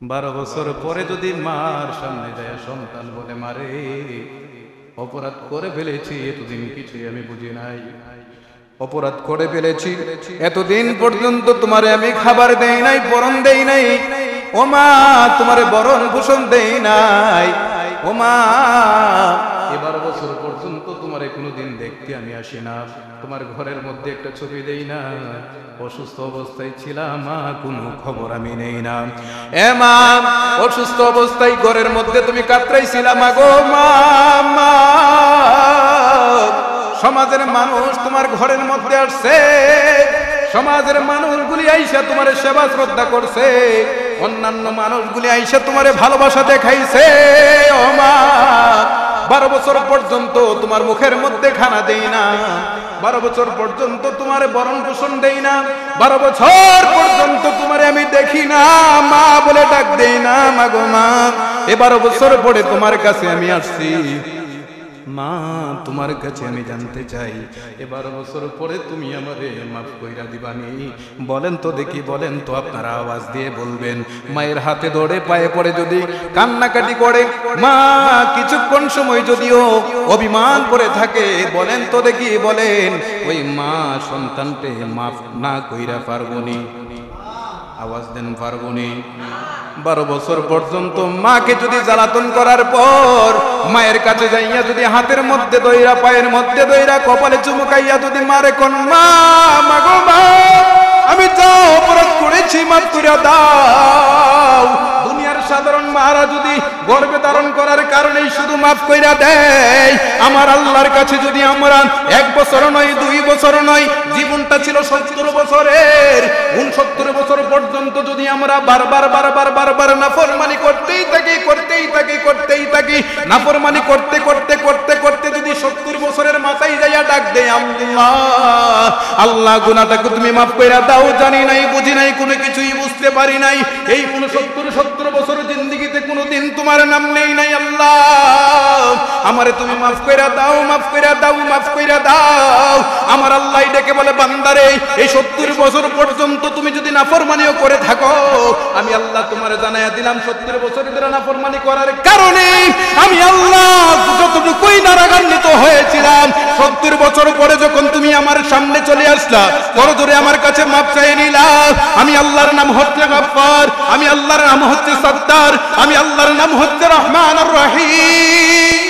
12 বছর পরে যদি মার সামনে যায় সন্তান বলে মারে অপরাধ করে ফেলেছি, এতদিন কিছুই আমি বুঝি নাই, অপরাধ করে ফেলেছি, এতদিন পর্যন্ত তোমারে আমি খাবার দেই নাই, বরণ দেই নাই, ও মা তোমারে বরণ পোষণ দেই নাই, ও মা 12 বছর পর্যন্ত তোমারে কোনোদিন দেখতে আমি আসি না, তোমার ঘরের মধ্যে একটা ছবি দেই না, অসুস্থ অবস্থায় ছিলাম মা, কোনো খবর আমি নেই না, এ মা অসুস্থ অবস্থায় ঘরের মধ্যে তুমি কাতরাইছিলা মা গো মা, সমাজের মানুষ তোমার ঘরের মধ্যে আসছে, সমাজের মানুষগুলি আইসা তোমার সেবা শ্রদ্ধা করছে, অন্যান্য মানুষগুলি আইসা তোমার ভালোবাসা দেখাইছে, ও মা 12 বছর পর্যন্ত তোমার মুখের মধ্যে খানা দেই না, 12 বছর পর্যন্ত তোমার বরণ পোষণ দেই না, 12 বছর পর্যন্ত তোমারে আমি দেখি না, মা বলে ডাক দেই না, মা গো মা 12 বছর পরে তোমার কাছে আমি আসছি, মা তোমার কাছে আমি জানতে চাই 12 বছর পরে তুমি আমারে মাফ কইরা দিবানি? বলেন তো দেখি, বলেন তো, আপনারা আওয়াজ দিয়ে বলবেন। মায়ের হাতে ধরে পায়ে পড়ে যদি কান্নাকাটি করে, মা কিছুক্ষণ সময় যদিও অভিমান করে থাকে, বলেন তো দেখি, বলেন ওই মা সন্তানকে মাফ না কইরা পারবনি? আওয়াজ দেন, পারবনি? 12 বছর পর্যন্ত মাকে যদি জ্বালাতন করার পর মায়ের কাছে যাইয়া যদি হাতের মধ্যে দইরা, পায়ের মধ্যে দইরা, কপালে চুমুকাইয়া যদি মারে কোন মা, মাগো মা আমি যা অপরাধ করেছি মাফ করে দাও, দুনিয়ার সাধারণ মারা যদি গর্ভে ধারণ করার কারণেই শুধু মাফ কইরা দেয়, আমার আল্লাহর কাছে যদি আমরা 1 বছর নয়, 2 বছর নয়, জীবনটা ছিল 70 বছরের, 69 বছর পর্যন্ত যদি আমরা বারবার নাফরমানি করতেই থাকি, নাফরমানি করতে যদি 70 বছরের মাথায় যাইয়া ডাক দেয় আল্লাহ গুনাহটাকে তুমি মাফ কইরা দাও, জানি নাই, বুঝি নাই, কোনো কিছুই বুঝতে পারি নাই, এই কোন 70 বছর জিন্দেগিতে কোনোদিন তোমার নাম নেই নাই, আল্লাহ আমারে তুমি মাফ কইরা দাও, মাফ কইরা দাও, মাফ কইরা দাও। আমার আল্লাহ ডেকে বলে, বান্দারে এই 70 বছর পর্যন্ত তুমি যদি নাফরমানিও করে থাকো, আমি আল্লাহ তোমারে জানাইয়া দিলাম 70 বছর ধরে নাফরমানি করার কারণে আমি আল্লাহ যতটুকুই নারাগান্বিত হয়েছিলাম, 70 বছর পরে যখন তুমি আমার সামনে চলে আসলা, করজোরে আমার কাছে মাফ চেয়ে নিলা, আমি আল্লাহর নাম হচ্ছে গফফার, আমি আল্লাহর নাম হচ্ছে সত্তার, আমি আল্লাহর নাম হচ্ছে রহমানুর রহিম,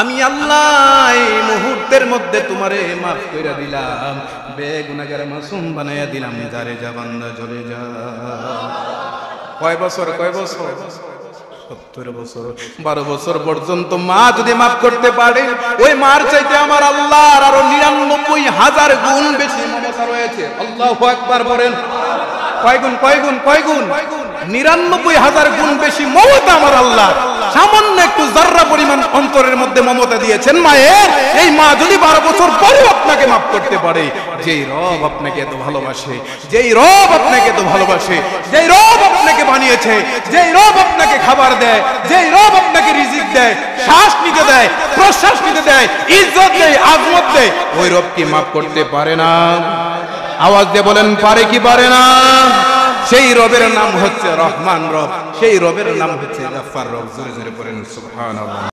আমি আল্লাহ এই মুহূর্তের মধ্যে তোমারে মাফ কইরা দিলাম, বেগুনাহগার মাসুম বানাইয়া দিলাম, যারে যা বান্দা চলে যা। কয় বছর? 70 বছর। 12 বছর পর্যন্ত মা যদি মাফ করতে পারে, ওই মার চাইতে আমার আল্লাহর আরো 99,000 গুণ বেশি মমতা রয়েছে। আল্লাহু আকবার বলেন। কয় গুণ? 99,000 গুণ বেশি মমতা আমার আল্লাহ। সামান্য একটু জাররা পরিমাণ অন্তরের মধ্যে মমতা দিয়েছেন মায়ের, এই মা যদি 12 বছর পরেও আপনাকে মাফ করতে পারে, যেই রব আপনাকে এত ভালোবাসে, যেই রব আপনাকে এত ভালোবাসে, যেই রব আপনাকে বানিয়েছে, যেই রব আপনাকে খাবার দেয়, যেই রব আপনাকে রিজিক দেয়, শ্বাস নিতে দেয়, প্রশ্বাস নিতে দেয়, ইজ্জত দেয়, আজমত দেয়, ওই রব কি মাফ করতে পারে না? আওয়াজ দিয়ে বলেন, পারে কি পারে না? সেই রবের নাম হচ্ছে রহমান রব, সেই রবের নাম হচ্ছে গফফার রব। জোরে জোরে পড়েন সুবহানাল্লাহ।